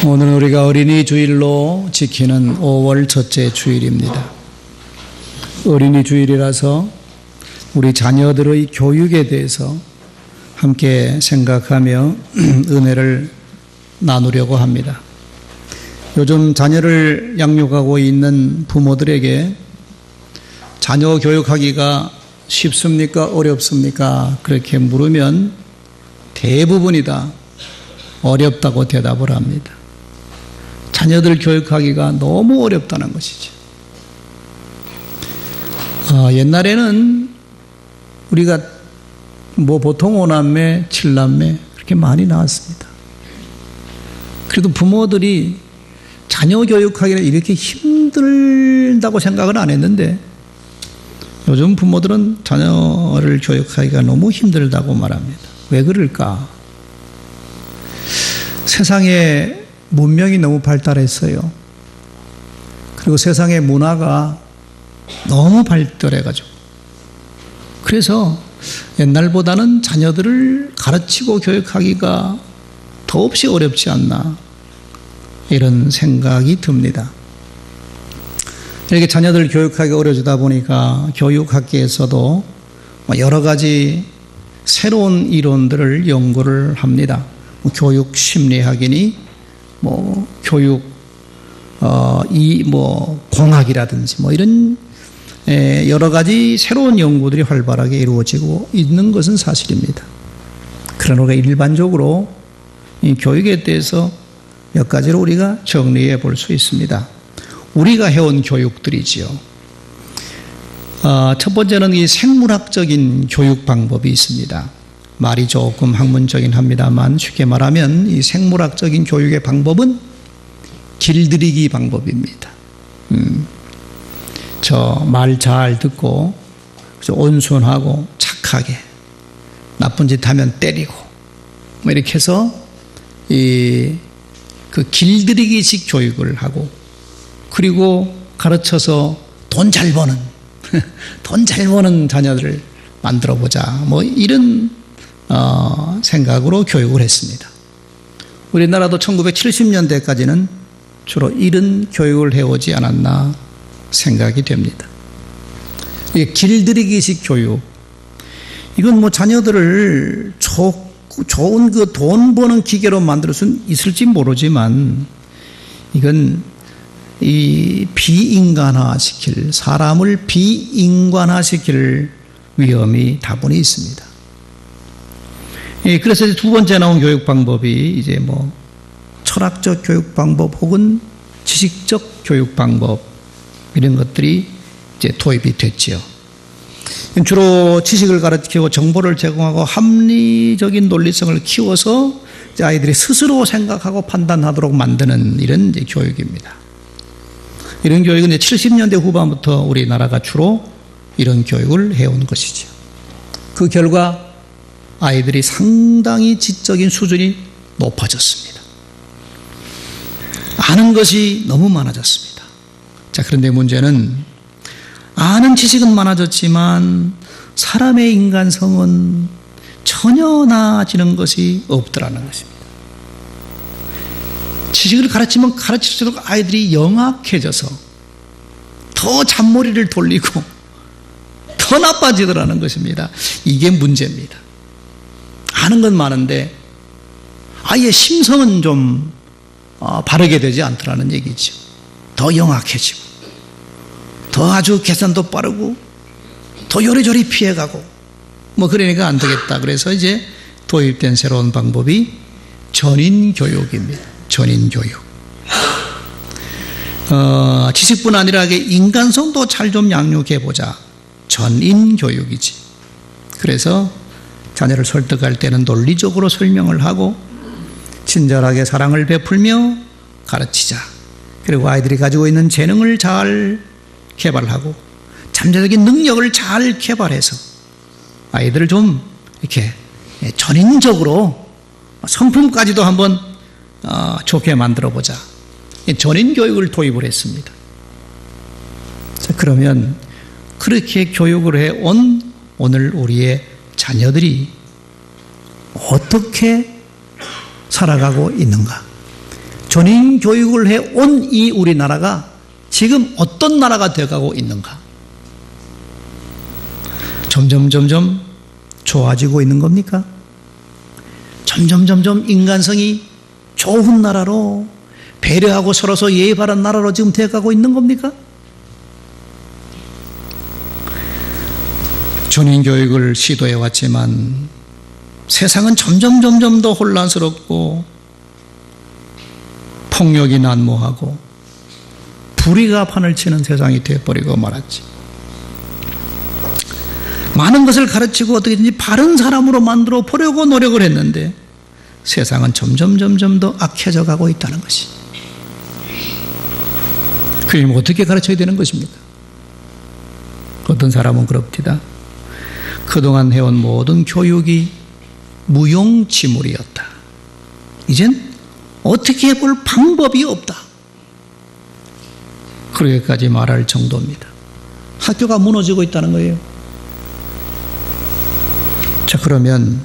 오늘은 우리가 어린이 주일로 지키는 5월 첫째 주일입니다. 어린이 주일이라서 우리 자녀들의 교육에 대해서 함께 생각하며 은혜를 나누려고 합니다. 요즘 자녀를 양육하고 있는 부모들에게 자녀 교육하기가 쉽습니까? 어렵습니까? 그렇게 물으면 대부분이 다 어렵다고 대답을 합니다. 자녀들 교육하기가 너무 어렵다는 것이죠. 옛날에는 우리가 보통 5남매, 7남매 그렇게 많이 나왔습니다. 그래도 부모들이 자녀 교육하기는 이렇게 힘들다고 생각을 안 했는데 요즘 부모들은 자녀를 교육하기가 너무 힘들다고 말합니다. 왜 그럴까? 세상에 문명이 너무 발달했어요. 그리고 세상의 문화가 너무 발달해가지고 그래서 옛날보다는 자녀들을 가르치고 교육하기가 더없이 어렵지 않나 이런 생각이 듭니다. 이렇게 자녀들 교육하기가 어려지다 보니까 교육학계에서도 여러 가지 새로운 이론들을 연구를 합니다. 교육 심리학이니 교육 공학이라든지 이런 여러 가지 새로운 연구들이 활발하게 이루어지고 있는 것은 사실입니다. 그러나 우리가 일반적으로 이 교육에 대해서 몇 가지로 우리가 정리해 볼 수 있습니다. 우리가 해온 교육들이지요. 첫 번째는 이 생물학적인 교육 방법이 있습니다. 말이 조금 학문적이긴 합니다만 쉽게 말하면 이 생물학적인 교육의 방법은 길들이기 방법입니다. 저 말 잘 듣고 온순하고 착하게 나쁜 짓 하면 때리고 이렇게 해서 그 길들이기식 교육을 하고 그리고 가르쳐서 돈 잘 버는 돈 잘 버는 자녀들을 만들어 보자 이런 생각으로 교육을 했습니다. 우리나라도 1970년대까지는 주로 이런 교육을 해오지 않았나 생각이 됩니다. 길들이기식 교육, 이건 자녀들을 좋은 그 돈 버는 기계로 만들 수는 있을지 모르지만 이건 이 사람을 비인간화시킬 위험이 다분히 있습니다. 그래서 두 번째 나온 교육 방법이 이제 철학적 교육 방법 혹은 지식적 교육 방법 이런 것들이 이제 도입이 됐지요. 주로 지식을 가르치고 정보를 제공하고 합리적인 논리성을 키워서 아이들이 스스로 생각하고 판단하도록 만드는 이런 이제 교육입니다. 이런 교육은 이제 70년대 후반부터 우리나라가 주로 이런 교육을 해온 것이죠. 그 결과 아이들이 상당히 지적인 수준이 높아졌습니다. 아는 것이 너무 많아졌습니다. 자, 그런데 문제는 아는 지식은 많아졌지만 사람의 인간성은 전혀 나아지는 것이 없더라는 것입니다. 지식을 가르치면 가르칠수록 아이들이 영악해져서 더 잔머리를 돌리고 더 나빠지더라는 것입니다. 이게 문제입니다. 아는 건 많은데 아예 심성은 좀 바르게 되지 않더라는 얘기죠. 더 영악해지고 더 아주 계산도 빠르고 더 요리조리 피해가고 그러니까 안 되겠다. 그래서 이제 도입된 새로운 방법이 전인교육입니다. 전인교육. 지식뿐 아니라 인간성도 잘 좀 양육해보자. 전인교육이지. 그래서 자녀를 설득할 때는 논리적으로 설명을 하고 친절하게 사랑을 베풀며 가르치자. 그리고 아이들이 가지고 있는 재능을 잘 개발하고 잠재적인 능력을 잘 개발해서 아이들을 좀 이렇게 전인적으로 성품까지도 한번 좋게 만들어보자. 전인교육을 도입을 했습니다. 자, 그러면 그렇게 교육을 해온 오늘 우리의 자녀들이 어떻게 살아가고 있는가? 전인 교육을 해온 이 우리나라가 지금 어떤 나라가 되어가고 있는가? 점점 좋아지고 있는 겁니까? 점점 인간성이 좋은 나라로, 배려하고 서로서 예의 바른 나라로 지금 되어가고 있는 겁니까? 전인 교육을 시도해 왔지만 세상은 점점 더 혼란스럽고 폭력이 난무하고 불의가 판을 치는 세상이 되어버리고 말았지. 많은 것을 가르치고 어떻게든지 바른 사람으로 만들어 보려고 노력을 했는데 세상은 점점 더 악해져 가고 있다는 것이. 그럼 어떻게 가르쳐야 되는 것입니까? 어떤 사람은 그럽니다. 그동안 해온 모든 교육이 무용지물이었다. 이젠 어떻게 해볼 방법이 없다. 그렇게까지 말할 정도입니다. 학교가 무너지고 있다는 거예요. 자, 그러면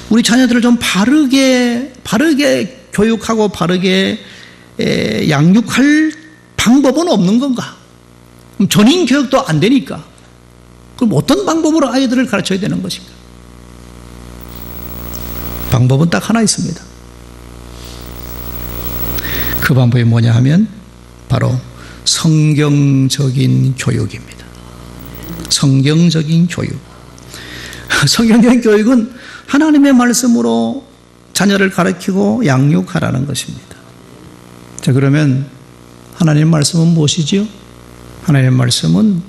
우리 자녀들을 좀 바르게 교육하고 바르게 양육할 방법은 없는 건가? 그럼 전인 교육도 안 되니까 그럼 어떤 방법으로 아이들을 가르쳐야 되는 것인가? 방법은 딱 하나 있습니다. 그 방법이 뭐냐 하면 바로 성경적인 교육입니다. 성경적인 교육. 성경적인 교육은 하나님의 말씀으로 자녀를 가르치고 양육하라는 것입니다. 자, 그러면 하나님의 말씀은 무엇이지요? 하나님의 말씀은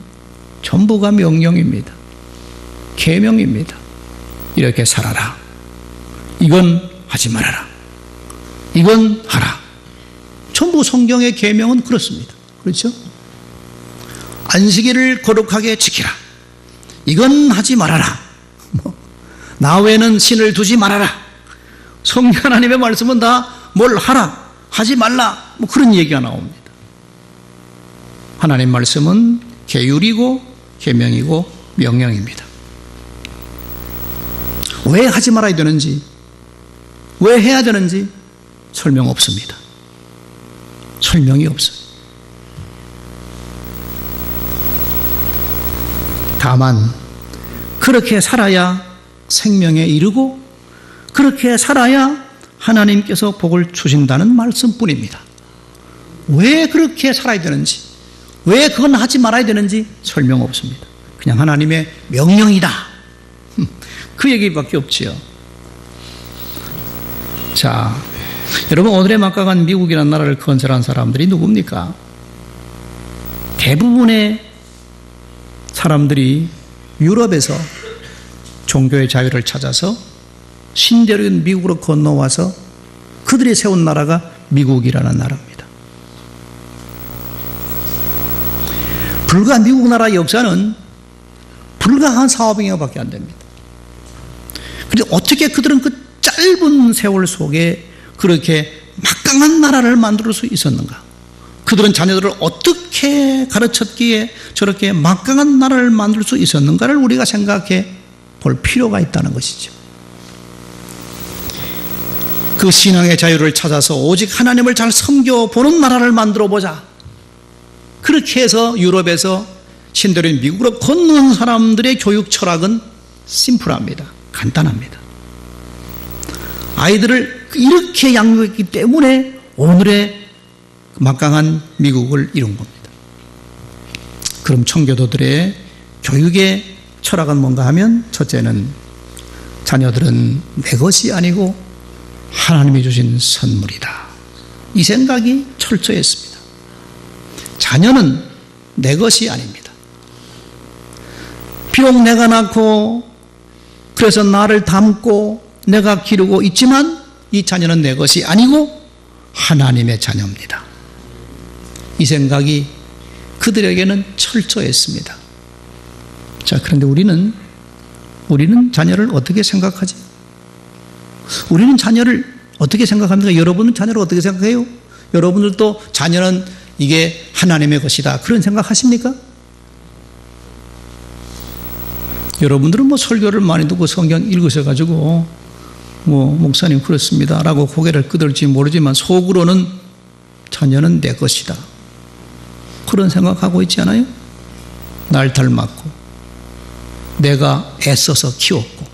전부가 명령입니다. 계명입니다. 이렇게 살아라. 이건 하지 말아라. 이건 하라. 전부 성경의 계명은 그렇습니다. 그렇죠? 안식일을 거룩하게 지키라. 이건 하지 말아라. 나 외에는 신을 두지 말아라. 성경 하나님의 말씀은 다 뭘 하라, 하지 말라, 그런 얘기가 나옵니다. 하나님 말씀은 계율이고 계명이고 명령입니다. 왜 하지 말아야 되는지, 왜 해야 되는지 설명 없습니다. 설명이 없어요. 다만 그렇게 살아야 생명에 이르고 그렇게 살아야 하나님께서 복을 주신다는 말씀뿐입니다. 왜 그렇게 살아야 되는지, 왜 그건 하지 말아야 되는지 설명 없습니다. 그냥 하나님의 명령이다. 그 얘기밖에 없지요. 자, 여러분, 오늘의 막강한 미국이라는 나라를 건설한 사람들이 누굽니까? 대부분의 사람들이 유럽에서 종교의 자유를 찾아서 신대륙인 미국으로 건너와서 그들이 세운 나라가 미국이라는 나라입니다. 불과 미국 나라 역사는 불과 한 400여밖에 안 됩니다. 그런데 어떻게 그들은 그 짧은 세월 속에 그렇게 막강한 나라를 만들 수 있었는가? 그들은 자녀들을 어떻게 가르쳤기에 저렇게 막강한 나라를 만들 수 있었는가를 우리가 생각해 볼 필요가 있다는 것이죠. 그 신앙의 자유를 찾아서 오직 하나님을 잘 섬겨보는 나라를 만들어 보자. 그렇게 해서 유럽에서 신대륙인 미국으로 건너온 사람들의 교육 철학은 심플합니다. 간단합니다. 아이들을 이렇게 양육했기 때문에 오늘의 막강한 미국을 이룬 겁니다. 그럼 청교도들의 교육의 철학은 뭔가 하면, 첫째는 자녀들은 내 것이 아니고 하나님이 주신 선물이다. 이 생각이 철저했습니다. 자녀는 내 것이 아닙니다. 비록 내가 낳고 그래서 나를 담고 내가 기르고 있지만 이 자녀는 내 것이 아니고 하나님의 자녀입니다. 이 생각이 그들에게는 철저했습니다. 자, 그런데 우리는 자녀를 어떻게 생각하지? 우리는 자녀를 어떻게 생각합니까? 여러분은 자녀를 어떻게 생각해요? 여러분들도 자녀는 이게 하나님의 것이다, 그런 생각하십니까? 여러분들은 설교를 많이 듣고 성경 읽으셔가지고 목사님 그렇습니다 라고 고개를 끄덕일지 모르지만 속으로는 자녀는 내 것이다, 그런 생각하고 있지 않아요? 날 닮았고 내가 애써서 키웠고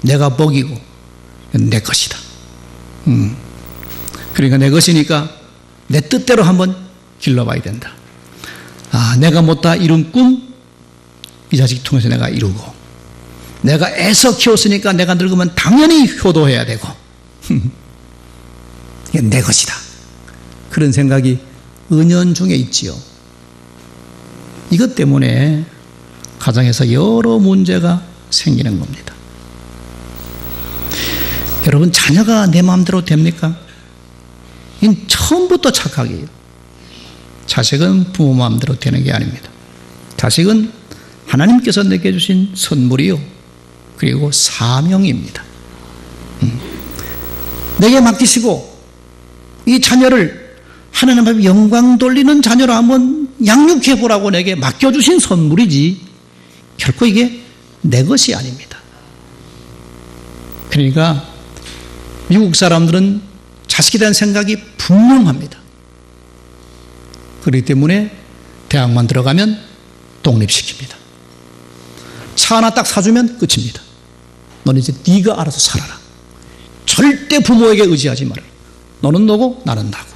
내가 먹이고 내 것이다. 그러니까 내 것이니까 내 뜻대로 한번 길러봐야 된다. 내가 못다 이룬 꿈 이 자식 통해서 내가 이루고, 내가 애써 키웠으니까 내가 늙으면 당연히 효도해야 되고 이게 내 것이다, 그런 생각이 은연중에 있지요. 이것 때문에 가정에서 여러 문제가 생기는 겁니다. 여러분, 자녀가 내 마음대로 됩니까? 이건 처음부터 착각이에요. 자식은 부모 마음대로 되는 게 아닙니다. 자식은 하나님께서 내게 주신 선물이요, 그리고 사명입니다. 내게 맡기시고 이 자녀를 하나님 앞에 영광 돌리는 자녀로 한번 양육해 보라고 내게 맡겨주신 선물이지 결코 이게 내 것이 아닙니다. 그러니까 미국 사람들은 자식에 대한 생각이 분명합니다. 그렇기 때문에 대학만 들어가면 독립시킵니다. 차 하나 딱 사주면 끝입니다. 너는 이제 네가 알아서 살아라. 절대 부모에게 의지하지 마라. 너는 너고 나는 나고.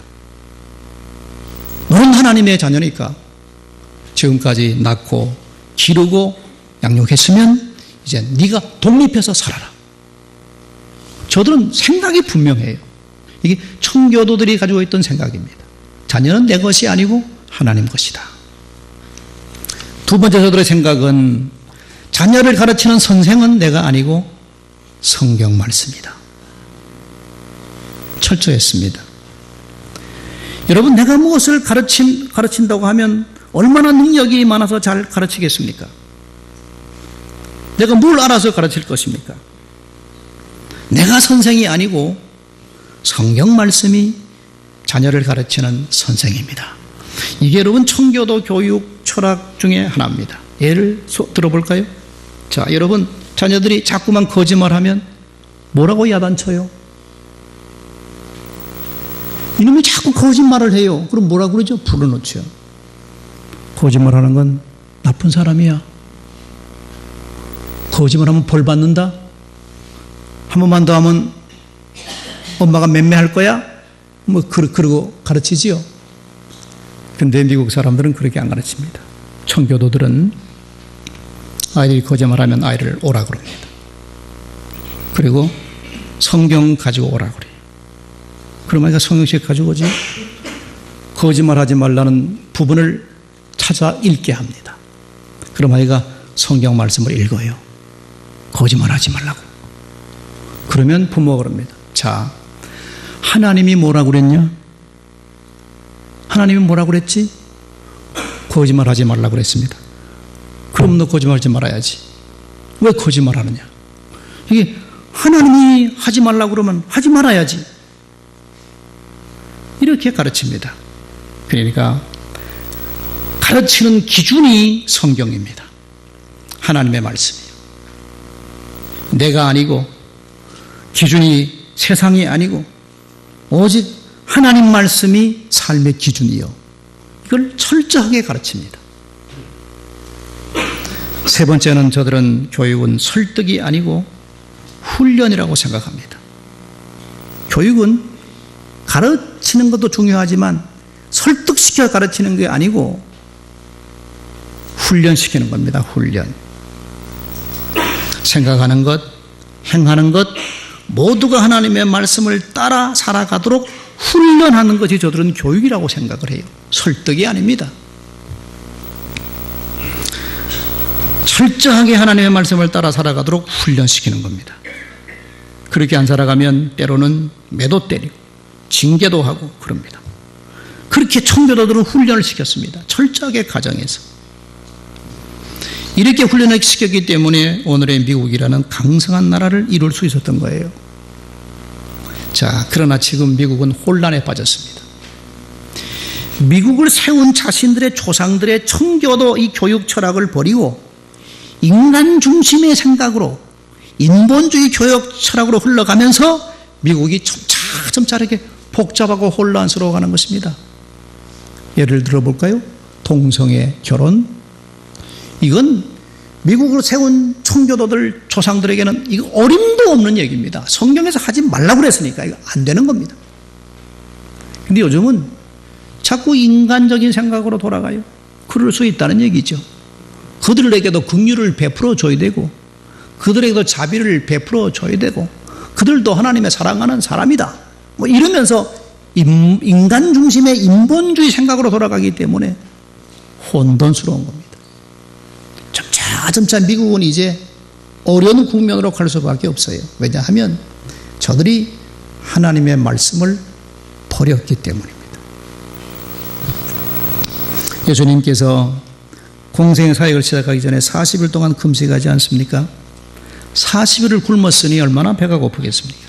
너는 하나님의 자녀니까 지금까지 낳고 기르고 양육했으면 이제 네가 독립해서 살아라. 저들은 생각이 분명해요. 이게 청교도들이 가지고 있던 생각입니다. 자녀는 내 것이 아니고 하나님 것이다. 두 번째 저들의 생각은 자녀를 가르치는 선생은 내가 아니고 성경 말씀이다. 철저했습니다. 여러분, 내가 무엇을 가르친다고 하면 얼마나 능력이 많아서 잘 가르치겠습니까? 내가 뭘 알아서 가르칠 것입니까? 내가 선생이 아니고 성경 말씀이 자녀를 가르치는 선생입니다. 이게 여러분 청교도 교육 철학 중에 하나입니다. 예를 들어볼까요? 자, 여러분, 자녀들이 자꾸만 거짓말하면 뭐라고 야단쳐요? 이놈이 자꾸 거짓말을 해요. 그럼 뭐라고 그러죠? 불어넣죠. 거짓말하는 건 나쁜 사람이야. 거짓말하면 벌 받는다. 한 번만 더 하면 엄마가 맴매할 거야? 그러고 가르치지요. 근데 미국 사람들은 그렇게 안 가르칩니다. 청교도들은 아이들이 거짓말하면 아이를 오라 그럽니다. 그리고 성경 가지고 오라 그래요. 그럼 아이가 성경책 가지고 오지? 거짓말하지 말라는 부분을 찾아 읽게 합니다. 그럼 아이가 성경 말씀을 읽어요. 거짓말하지 말라고. 그러면 부모가 그럽니다. 자, 하나님이 뭐라고 그랬냐? 하나님이 뭐라고 그랬지? 거짓말하지 말라고 그랬습니다. 그럼 너 거짓말하지 말아야지. 왜 거짓말하느냐? 이게 하나님이 하지 말라고 그러면 하지 말아야지. 이렇게 가르칩니다. 그러니까 가르치는 기준이 성경입니다. 하나님의 말씀이에요. 내가 아니고 기준이 세상이 아니고 오직 하나님 말씀이 삶의 기준이요. 이걸 철저하게 가르칩니다. 세 번째는 저들은 교육은 설득이 아니고 훈련이라고 생각합니다. 교육은 가르치는 것도 중요하지만 설득시켜 가르치는 게 아니고 훈련시키는 겁니다. 훈련. 생각하는 것, 행하는 것 모두가 하나님의 말씀을 따라 살아가도록 훈련하는 것이 저들은 교육이라고 생각을 해요. 설득이 아닙니다. 철저하게 하나님의 말씀을 따라 살아가도록 훈련시키는 겁니다. 그렇게 안 살아가면 때로는 매도 때리고 징계도 하고 그럽니다. 그렇게 청교도들은 훈련을 시켰습니다. 철저하게 가정에서. 이렇게 훈련을 시켰기 때문에 오늘의 미국이라는 강성한 나라를 이룰 수 있었던 거예요. 자, 그러나 지금 미국은 혼란에 빠졌습니다. 미국을 세운 자신들의 조상들의 청교도 이 교육 철학을 버리고 인간 중심의 생각으로 인본주의 교육 철학으로 흘러가면서 미국이 점차 이렇게 복잡하고 혼란스러워가는 것입니다. 예를 들어볼까요? 동성애 결혼. 이건 미국으로 세운 청교도들 조상들에게는 이거 어림도 없는 얘기입니다. 성경에서 하지 말라고 그랬으니까 이거 안 되는 겁니다. 근데 요즘은 자꾸 인간적인 생각으로 돌아가요. 그럴 수 있다는 얘기죠. 그들에게도 긍휼을 베풀어 줘야 되고 그들에게도 자비를 베풀어 줘야 되고 그들도 하나님의 사랑하는 사람이다. 뭐 이러면서 인간 중심의 인본주의 생각으로 돌아가기 때문에 혼돈스러운 겁니다. 점차 미국은 이제 어려운 국면으로 갈 수밖에 없어요. 왜냐하면 저들이 하나님의 말씀을 버렸기 때문입니다. 예수님께서 공생사역을 시작하기 전에 40일 동안 금식하지 않습니까? 40일을 굶었으니 얼마나 배가 고프겠습니까?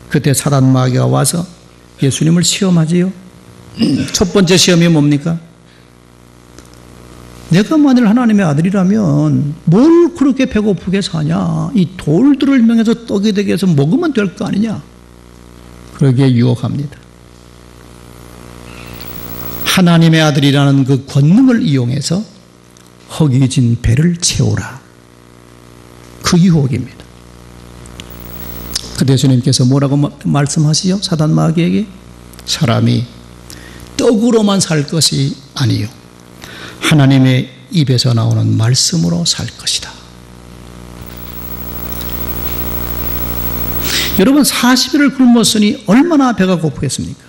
그때 사단 마귀가 와서 예수님을 시험하지요. 첫 번째 시험이 뭡니까? 내가 만일 하나님의 아들이라면 뭘 그렇게 배고프게 사냐? 이 돌들을 명해서 떡이 되게 해서 먹으면 될 거 아니냐? 그러기에 유혹합니다. 하나님의 아들이라는 그 권능을 이용해서 허기진 배를 채우라. 그 유혹입니다. 그 예수님께서 뭐라고 말씀하시죠? 사단 마귀에게 사람이 떡으로만 살 것이 아니요 하나님의 입에서 나오는 말씀으로 살 것이다. 여러분 40일을 굶었으니 얼마나 배가 고프겠습니까?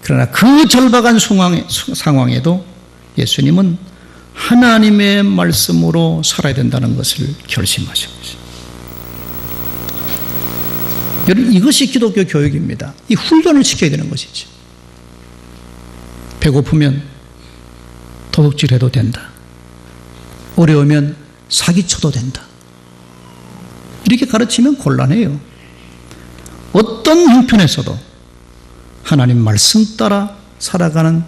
그러나 그 절박한 상황에도 예수님은 하나님의 말씀으로 살아야 된다는 것을 결심하신 것입니다. 여러분 이것이 기독교 교육입니다. 이 훈련을 시켜야 되는 것이죠. 배고프면 도둑질해도 된다. 어려우면 사기쳐도 된다. 이렇게 가르치면 곤란해요. 어떤 형편에서도 하나님 말씀 따라 살아가는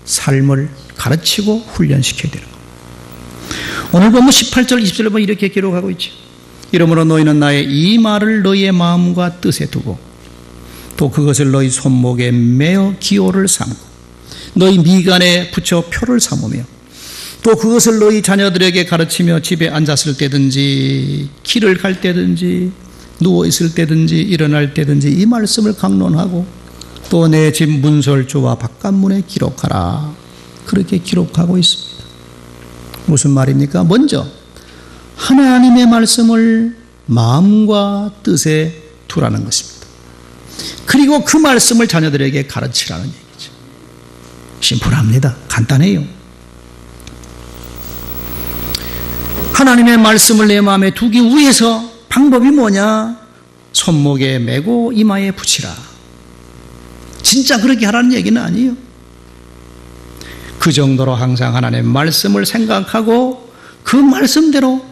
삶을 가르치고 훈련시켜야 되는 겁니다. 오늘 보면 18절 20절에 보면 이렇게 기록하고 있죠. 이러므로 너희는 나의 이 말을 너희의 마음과 뜻에 두고 또 그것을 너희 손목에 매어 기호를 삼고 너희 미간에 붙여 표를 삼으며 또 그것을 너희 자녀들에게 가르치며 집에 앉았을 때든지 길을 갈 때든지 누워있을 때든지 일어날 때든지 이 말씀을 강론하고 또 내 집 문설주와 바깥문에 기록하라. 그렇게 기록하고 있습니다. 무슨 말입니까? 먼저 하나님의 말씀을 마음과 뜻에 두라는 것입니다. 그리고 그 말씀을 자녀들에게 가르치라는 얘기죠. 심플합니다. 간단해요. 하나님의 말씀을 내 마음에 두기 위해서 방법이 뭐냐? 손목에 메고 이마에 붙이라. 진짜 그렇게 하라는 얘기는 아니에요. 그 정도로 항상 하나님의 말씀을 생각하고 그 말씀대로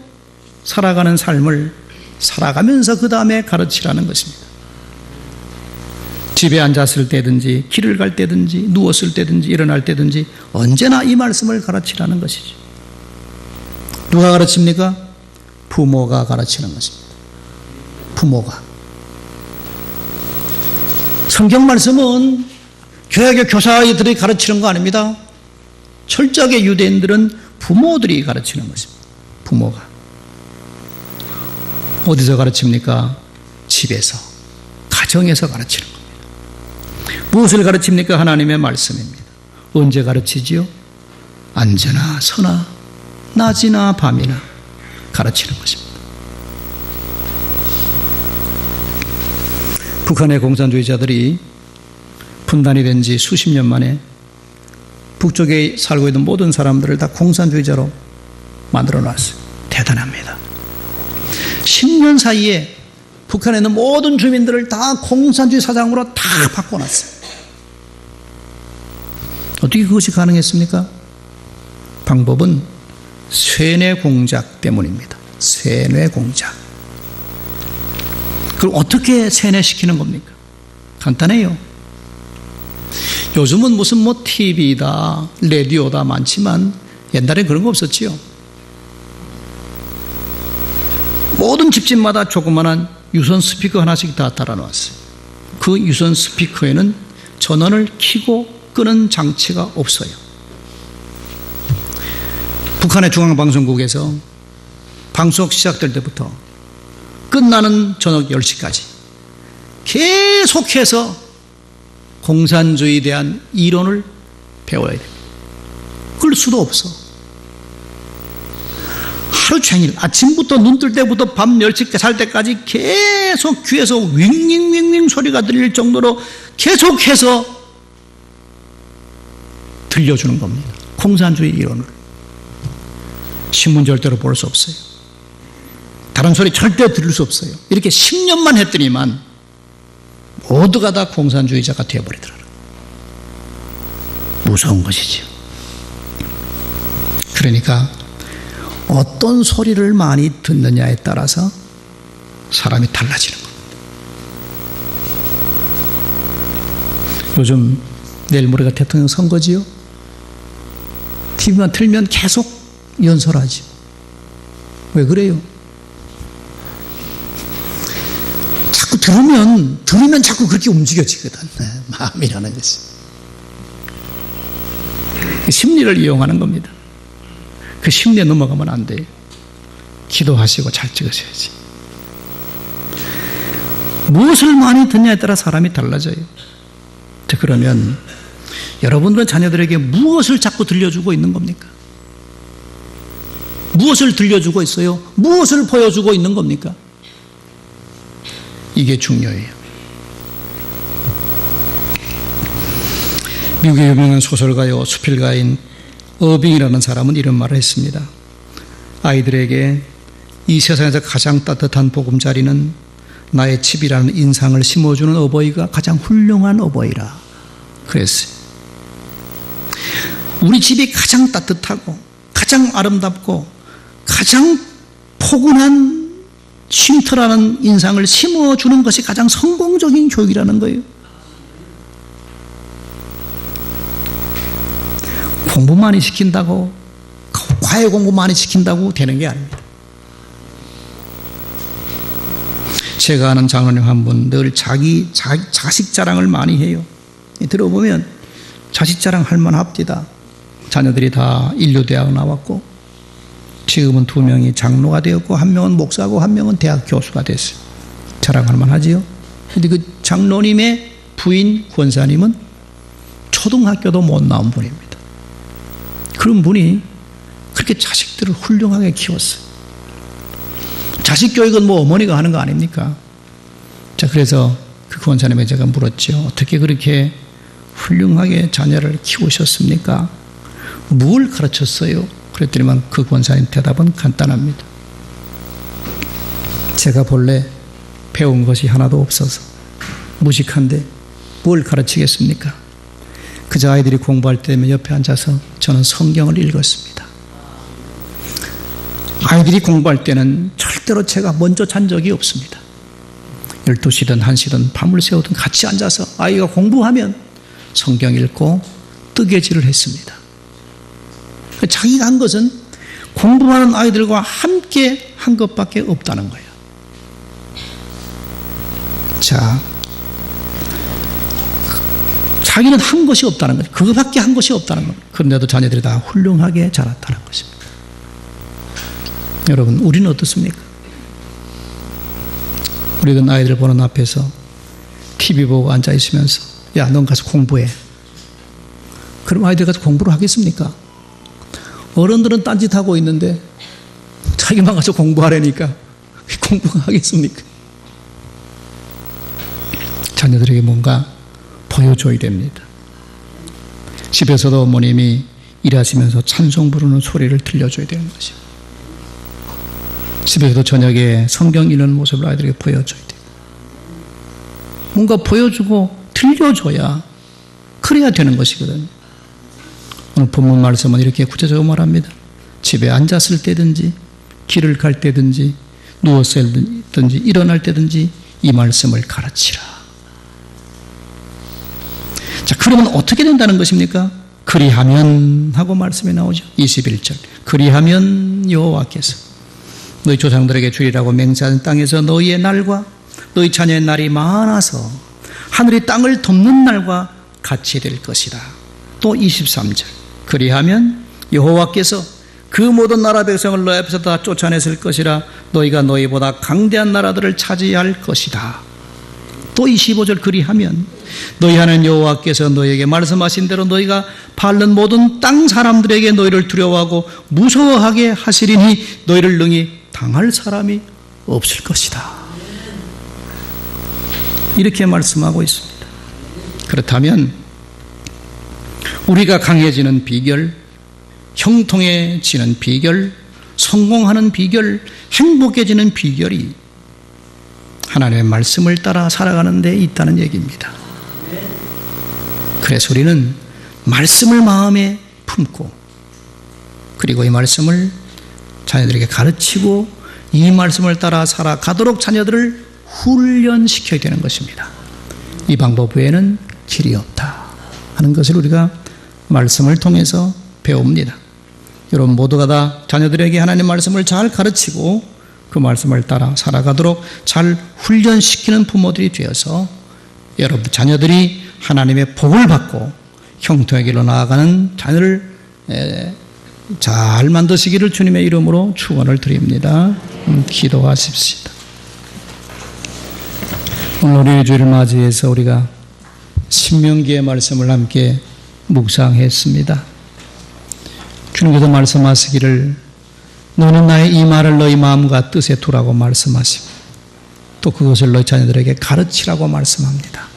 살아가는 삶을 살아가면서 그 다음에 가르치라는 것입니다. 집에 앉았을 때든지 길을 갈 때든지 누웠을 때든지 일어날 때든지 언제나 이 말씀을 가르치라는 것이죠. 누가 가르칩니까? 부모가 가르치는 것입니다. 부모가. 성경 말씀은 교회의 교사들이 가르치는 거 아닙니다. 철저하게 유대인들은 부모들이 가르치는 것입니다. 부모가. 어디서 가르칩니까? 집에서, 가정에서 가르치는 겁니다. 무엇을 가르칩니까? 하나님의 말씀입니다. 언제 가르치지요? 앉으나 서나 낮이나 밤이나 가르치는 것입니다. 북한의 공산주의자들이 분단이 된 지 수십 년 만에 북쪽에 살고 있는 모든 사람들을 다 공산주의자로 만들어 놨어요. 대단합니다. 10년 사이에 북한에 있는 모든 주민들을 다 공산주의 사상으로 다 바꿔놨어요. 어떻게 그것이 가능했습니까? 방법은 쇠뇌 공작 때문입니다. 쇠뇌 공작. 그럼 어떻게 세뇌시키는 겁니까? 간단해요. 요즘은 무슨 TV다, 라디오다 많지만 옛날에 그런 거 없었지요. 모든 집집마다 조그마한 유선 스피커 하나씩 다 달아놓았어요. 그 유선 스피커에는 전원을 켜고 끄는 장치가 없어요. 북한의 중앙방송국에서 방송 시작될 때부터 끝나는 저녁 10시까지 계속해서 공산주의에 대한 이론을 배워야 돼요. 끌 수도 없어. 하루 종일 아침부터 눈 뜰 때부터 밤 10시 잘 때까지 계속 귀에서 윙윙윙윙 소리가 들릴 정도로 계속해서 들려주는 겁니다. 공산주의 이론을. 신문 절대로 볼 수 없어요. 다른 소리 절대 들을 수 없어요. 이렇게 10년만 했더니만 모두가 다 공산주의자가 되어버리더라고요. 무서운 것이죠. 그러니까 어떤 소리를 많이 듣느냐에 따라서 사람이 달라지는 겁니다. 요즘 내일 모레가 대통령 선거지요. TV만 틀면 계속 연설하죠. 왜 그래요? 자꾸 들으면 자꾸 그렇게 움직여지거든. 마음이라는 것이. 심리를 이용하는 겁니다. 그 심리에 넘어가면 안 돼요. 기도하시고 잘 찍으셔야지. 무엇을 많이 듣냐에 따라 사람이 달라져요. 그러면 여러분들은 자녀들에게 무엇을 자꾸 들려주고 있는 겁니까? 무엇을 들려주고 있어요? 무엇을 보여주고 있는 겁니까? 이게 중요해요. 미국의 유명한 소설가요, 수필가인 어빙이라는 사람은 이런 말을 했습니다. 아이들에게 이 세상에서 가장 따뜻한 보금자리는 나의 집이라는 인상을 심어주는 어버이가 가장 훌륭한 어버이라 그랬어요. 우리 집이 가장 따뜻하고 가장 아름답고 가장 포근한 쉼터라는 인상을 심어주는 것이 가장 성공적인 교육이라는 거예요. 공부 많이 시킨다고, 과외 공부 많이 시킨다고 되는 게 아닙니다. 제가 아는 장로님 한 분 늘 자식 자랑을 많이 해요. 들어보면 자식 자랑 할 만합디다. 자녀들이 다 인류대학 나왔고 지금은 2명이 장로가 되었고 1명은 목사고 1명은 대학 교수가 됐어요. 자랑할 만하지요. 그런데 그 장로님의 부인 권사님은 초등학교도 못 나온 분입니다. 그런 분이 그렇게 자식들을 훌륭하게 키웠어요. 자식 교육은 뭐 어머니가 하는 거 아닙니까? 자, 그래서 그 권사님에게 제가 물었죠. 어떻게 그렇게 훌륭하게 자녀를 키우셨습니까? 뭘 가르쳤어요? 그랬더니만 그 권사님 대답은 간단합니다. 제가 본래 배운 것이 하나도 없어서 무식한데 뭘 가르치겠습니까? 그저 아이들이 공부할 때면 옆에 앉아서 저는 성경을 읽었습니다. 아이들이 공부할 때는 절대로 제가 먼저 잔 적이 없습니다. 12시든 1시든 밤을 새우든 같이 앉아서 아이가 공부하면 성경 읽고 뜨개질을 했습니다. 자기가 한 것은 공부하는 아이들과 함께 한 것밖에 없다는 거예요. 자, 자기는 한 것이 없다는 거죠. 그거밖에 한 것이 없다는 겁니다. 그런데도 자녀들이 다 훌륭하게 자랐다는 것입니다. 여러분, 우리는 어떻습니까? 우리는 아이들 보는 앞에서 TV 보고 앉아 있으면서 야, 넌 가서 공부해. 그럼 아이들 가서 공부를 하겠습니까? 어른들은 딴짓하고 있는데 자기만 가서 공부하라니까 공부가 하겠습니까? 자녀들에게 뭔가 보여줘야 됩니다. 집에서도 어머님이 일하시면서 찬송 부르는 소리를 들려줘야 되는 것이고, 집에서도 저녁에 성경 읽는 모습을 아이들에게 보여줘야 돼요. 뭔가 보여주고 들려줘야 그래야 되는 것이거든요. 오늘 본문 말씀은 이렇게 구체적으로 말합니다. 집에 앉았을 때든지 길을 갈 때든지 누웠을 때든지 일어날 때든지 이 말씀을 가르치라. 자, 그러면 어떻게 된다는 것입니까? 그리하면 하고 말씀이 나오죠. 21절. 그리하면 여호와께서 너희 조상들에게 주리라고 맹세한 땅에서 너희의 날과 너희 자녀의 날이 많아서 하늘이 땅을 덮는 날과 같이 될 것이다. 또 23절 그리하면 여호와께서 그 모든 나라 백성을 너희 앞에서 다 쫓아냈을 것이라 너희가 너희보다 강대한 나라들을 차지할 것이다. 또 25절 그리하면 너희 하나님 여호와께서 너희에게 말씀하신 대로 너희가 밟는 모든 땅 사람들에게 너희를 두려워하고 무서워하게 하시리니 너희를 능히 당할 사람이 없을 것이다. 이렇게 말씀하고 있습니다. 그렇다면 우리가 강해지는 비결, 형통해지는 비결, 성공하는 비결, 행복해지는 비결이 하나님의 말씀을 따라 살아가는 데 있다는 얘기입니다. 그래서 우리는 말씀을 마음에 품고 그리고 이 말씀을 자녀들에게 가르치고 이 말씀을 따라 살아가도록 자녀들을 훈련시켜야 되는 것입니다. 이 방법 외에는 길이 없다 하는 것을 우리가 말씀을 통해서 배웁니다. 여러분 모두가 다 자녀들에게 하나님 말씀을 잘 가르치고 그 말씀을 따라 살아가도록 잘 훈련시키는 부모들이 되어서 여러분 자녀들이 하나님의 복을 받고 형통의 길로 나아가는 자녀를 잘 만드시기를 주님의 이름으로 축원을 드립니다. 기도하십시다. 오늘 우리의 주일을 맞이해서 우리가 신명기의 말씀을 함께 묵상했습니다. 주님께서 말씀하시기를 너는 나의 이 말을 너희 마음과 뜻에 두라고 말씀하시고 또 그것을 너희 자녀들에게 가르치라고 말씀합니다.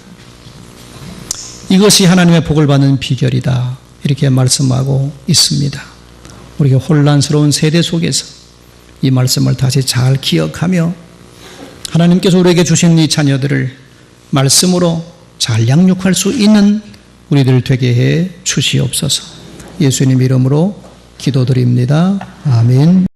이것이 하나님의 복을 받는 비결이다 이렇게 말씀하고 있습니다. 우리가 혼란스러운 세대 속에서 이 말씀을 다시 잘 기억하며 하나님께서 우리에게 주신 이 자녀들을 말씀으로 잘 양육할 수 있는 우리들 되게 해 주시옵소서. 예수님 이름으로 기도드립니다. 아멘.